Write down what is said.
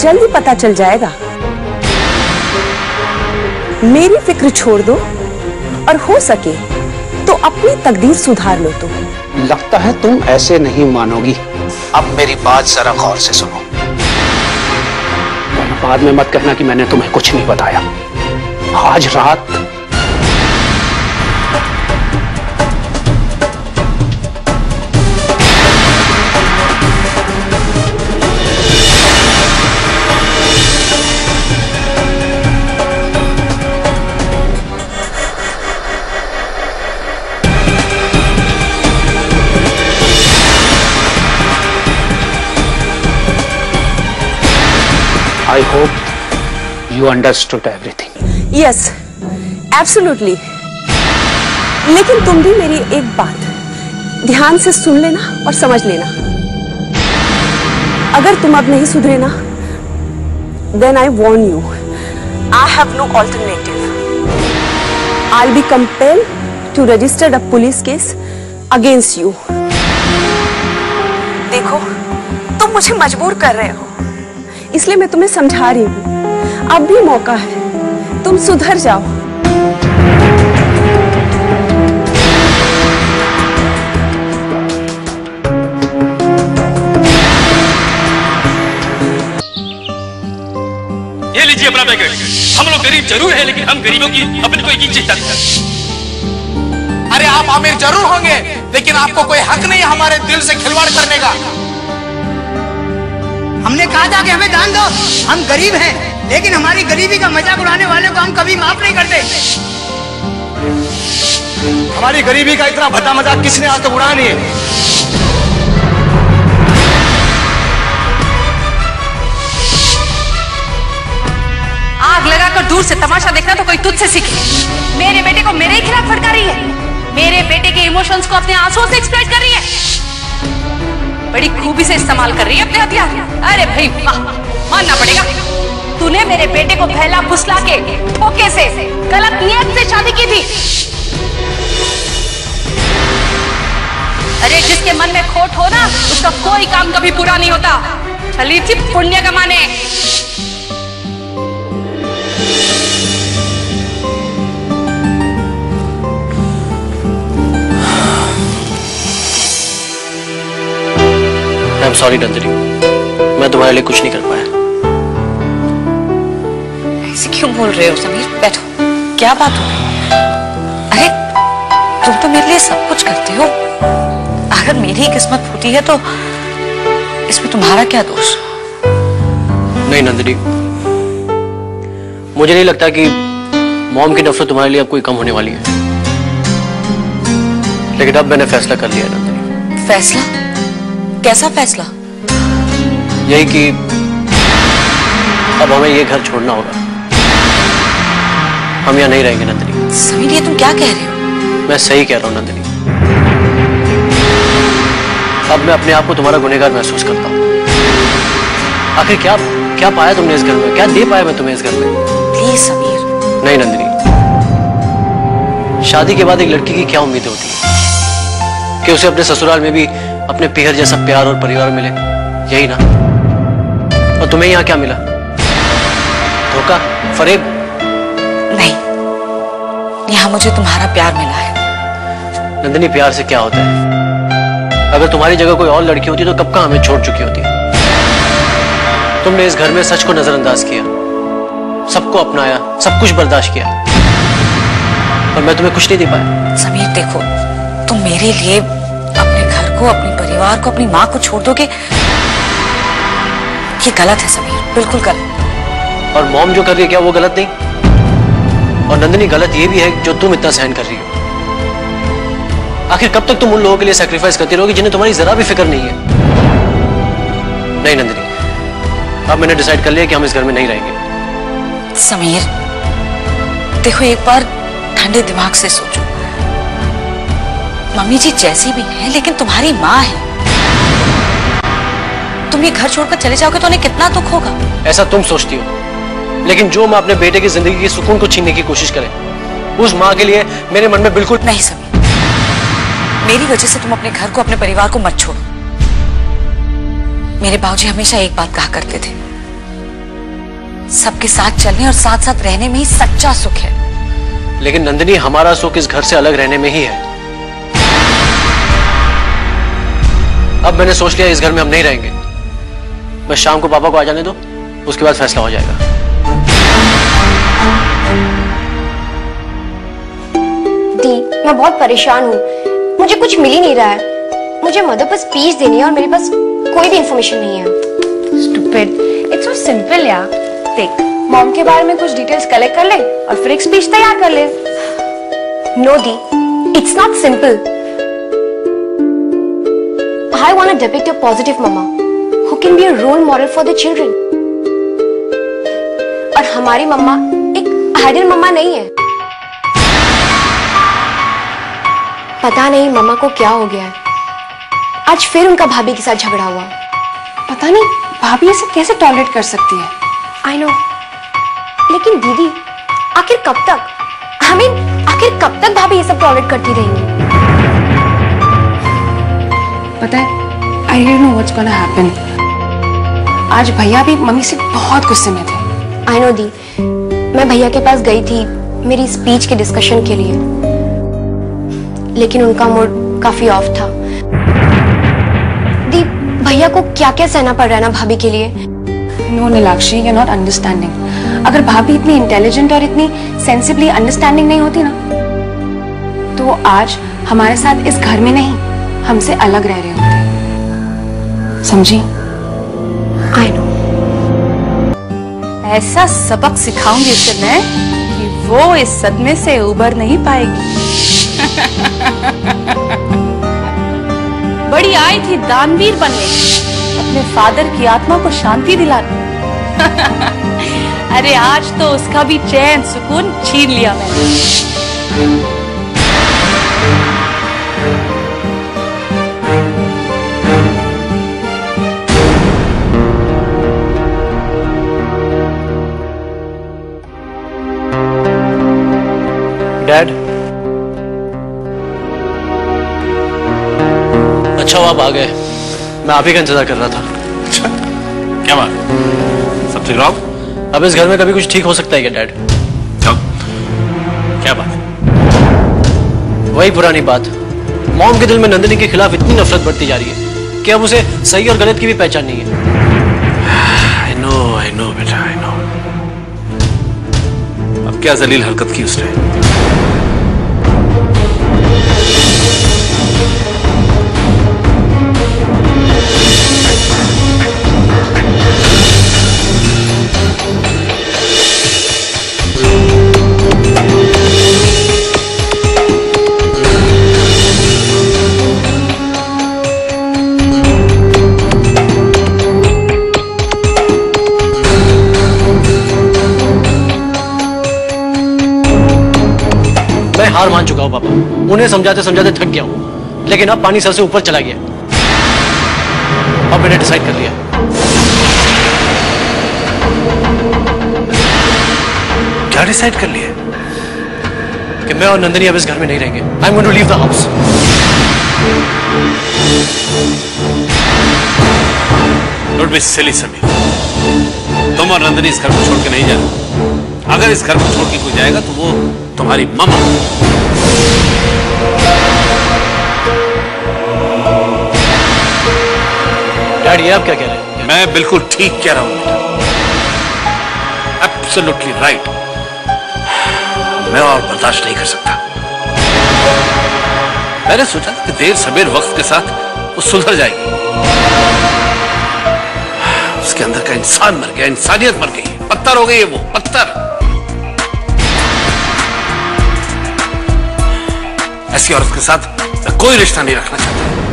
जल्दी पता चल जाएगा। मेरी फिक्र छोड़ दो और हो सके तो अपनी तकदीर सुधार लो। तुम लगता है तुम ऐसे नहीं मानोगी। अब मेरी बात जरा गौर से सुनो, बाद में मत कहना कि मैंने तुम्हें कुछ नहीं बताया। आज रात I hope you understood everything. Yes, absolutely. लेकिन तुम भी मेरी एक बात ध्यान से सुन लेना और समझ लेना। अगर तुम अब नहीं सुधरे ना, then I warn you, I have no alternative. I'll be compelled to register a police case against you. देखो, तुम मुझे मजबूर कर रहे हो, इसलिए मैं तुम्हें समझा रही हूँ। अब भी मौका है, तुम सुधर जाओ। ये लीजिए अपना पैकेट। हम लोग गरीब जरूर हैं, लेकिन हम गरीबों की अपनी कोई की चिंता नहीं करते। अरे आप अमीर जरूर होंगे, लेकिन आपको कोई हक नहीं है हमारे दिल से खिलवाड़ करने का। हमने कहा था कि हमें दान दो। हम गरीब हैं, लेकिन हमारी गरीबी का मजाक उड़ाने वाले को हम कभी माफ नहीं करते। हमारी गरीबी का इतना भद्दा मजाक किसने आज तक उड़ाया नहीं है। आग लगाकर दूर से तमाशा देखना तो कोई तुझसे सीखे। मेरे बेटे को मेरे ही खिलाफ फटका रही है, मेरे बेटे के इमोशंस को अपने आंसुओं से एक्सप्रेस कर रही है, बड़ी खूबी से इस्तेमाल कर रही है अपने हथियार। अरे भाई मानना पड़ेगा, तूने मेरे बेटे को पहला फुसला के धोखे से गलत नियत से शादी की थी। अरे जिसके मन में खोट हो ना, उसका कोई काम कभी पूरा नहीं होता। चली थी पुण्य कमाने। I'm sorry नंदिनी, मैं तुम्हारे लिए कुछ नहीं कर पाया। ऐसे क्यों बोल रहे हो समीर? बैठो, क्या बात हो गई? अरे तुम तो मेरे लिए सब कुछ करते हो, अगर मेरी ही किस्मत फूटी है तो इसमें तुम्हारा क्या दोष? नहीं नंदिनी, मुझे नहीं लगता कि मॉम की नफरत तुम्हारे लिए अब कोई कम होने वाली है। लेकिन अब मैंने फैसला कर लिया है नंदिनी। फैसला? कैसा फैसला? यही कि अब हमें ये घर छोड़ना होगा। हम यहाँ नहीं रहेंगे नंदिनी। समीर, ये तुम क्या कह रहे हो? मैं सही कह रहा हूँ नंदिनी। अब मैं अपने आप को तुम्हारा गुनहगार महसूस करता हूँ। आखिर क्या पाया तुमने इस घर में? क्या दे पाया मैं तुम्हें इस घर में? प्लीज समीर। नहीं नंदिनी, शादी के बाद एक लड़की की क्या उम्मीदें होती है कि उसे अपने ससुराल में भी अपने पीहर जैसा प्यार और परिवार मिले, यही ना? और तुम्हें यहाँ क्या मिला? धोखा, फरेब? नहीं, यहाँ मुझे तुम्हारा प्यार मिला है। नंदिनी, प्यार से क्या होता है? अगर तुम्हारी जगह कोई और लड़की होती तो कब का हमें छोड़ चुकी होती। तुमने इस घर में सच को नजरअंदाज किया, सबको अपनाया, सब कुछ बर्दाश्त किया, और मैं तुम्हें कुछ नहीं दे पाया। समीर देखो, तुम मेरे लिए अपने घर को, अपने परिवार को, अपनी माँ को छोड़ दोगे, ये गलत है समीर, बिल्कुल गलत। और मॉम जो कर रही है, क्या वो गलत नहीं? और नंदिनी, गलत ये भी है जो तुम इतना सहन कर रही हो। आखिर कब तक तुम उन लोगों के लिए सैक्रिफाइस करती रहोगी जिन्हें तुम्हारी जरा भी फिक्र नहीं है? नहीं नंदिनी, अब मैंने डिसाइड कर लिया कि हम इस घर में नहीं रहेंगे। समीर देखो, एक बार ठंडे दिमाग से सोचो। मम्मी जी जैसी भी हैं, लेकिन तुम्हारी माँ है। तुम ये घर छोड़कर चले जाओगे तो उन्हें कितना दुख होगा। ऐसा तुम सोचती हो, लेकिन जो माँ अपने बेटे की जिंदगी के सुकून को छीनने की कोशिश करे, उस माँ के लिए मेरे मन में बिल्कुल नहीं। समीर, मेरी वजह से तुम अपने घर को, अपने परिवार को मत छोड़ो। मेरे बाबूजी हमेशा एक बात कहा करते थे, सबके साथ चलने और साथ साथ रहने में ही सच्चा सुख है। लेकिन नंदिनी, हमारा सुख इस घर से अलग रहने में ही है। अब मैंने सोच लिया इस घर में हम नहीं रहेंगे। बस शाम को पापा को आ जाने दो, उसके बाद फैसला हो जाएगा। दी, मैं बहुत परेशान हूँ, मुझे कुछ मिल ही नहीं रहा है। मुझे मदर पर स्पीच देनी है और मेरे पास कोई भी इंफॉर्मेशन नहीं है। Stupid. It's so simple यार। देख, मॉम के बारे में कुछ डिटेल्स कलेक्ट कर ले और फिर एक स्पीच तैयार कर ले। No, the, it's not simple. I want to depict a positive mama who can be a role model for the children. और हमारी मम्मा एक आइडियल मम्मा नहीं है। पता नहीं मम्मा को क्या हो गया है। आज फिर उनका भाभी के साथ झगड़ा हुआ। पता नहीं भाभी ये सब कैसे टॉलरेट कर सकती है। I know. लेकिन दीदी, आखिर कब तक? आखिर कब तक भाभी ये सब टॉलरेट करती रहेंगी? पता है, I really know what's gonna happen. आज भैया भी मम्मी से बहुत गुस्से में थे। I know दी, मैं भैया के पास गई थी मेरी स्पीच के डिस्कशन के लिए, लेकिन उनका मूड काफी ऑफ था। दी, भैया को क्या क्या सहना पड़ रहा है ना भाभी के लिए। No Nilakshi, you're not understanding. अगर भाभी इतनी इंटेलिजेंट और इतनी सेंसिबली अंडरस्टैंडिंग नहीं होती ना, तो वो आज हमारे साथ इस घर में नहीं, हमसे अलग रह रहे होते। समझी? I know. ऐसा सबक सिखाऊंगी उसे मैं कि वो इस सदमे से उबर नहीं पाएगी। बड़ी आई थी दानवीर बनने, अपने फादर की आत्मा को शांति दिलाने। अरे आज तो उसका भी चैन सुकून छीन लिया मैंने। डैड, अच्छा आप आ गए। मैं आप ही का इंतजार कर रहा था। अच्छा, क्या बात? सब ठीक रहो? अब इस घर में कभी कुछ ठीक हो सकता है क्या डैड? क्यों? क्या बात? वही पुरानी बात। मॉम के दिल में नंदिनी के खिलाफ इतनी नफरत बढ़ती जा रही है कि अब उसे सही और गलत की भी पहचान नहीं है। I know बेटा, I know। अब क्या जलील हरकत की उसने? हार मान चुका हूं पापा, उन्हें समझाते समझाते थक गया हूं, लेकिन अब पानी सर से ऊपर चला गया। अब मैंने डिसाइड कर लिया। क्या डिसाइड कर लिया? कि मैं और नंदिनी अब इस घर में नहीं रहेंगे। I am going to leave the house. Don't be silly Sameer, तुम और नंदिनी इस घर को छोड़ के नहीं जाना। अगर इस घर को छोड़ के कोई जाएगा तो वो तुम्हारी मम्मा। डैड, ये आप क्या कह रहे हैं? मैं बिल्कुल ठीक कह रहा हूं बेटा, एब्सोल्युटली राइट। मैं और बर्दाश्त नहीं कर सकता। मैंने सोचा कि देर सवेर वक्त के साथ वो सुधर जाएगी। उसके अंदर का इंसान मर गया, इंसानियत मर गई, पत्थर हो गई है वो, पत्थर। ऐसी औरत के साथ मैं कोई रिश्ता नहीं रखना चाहता।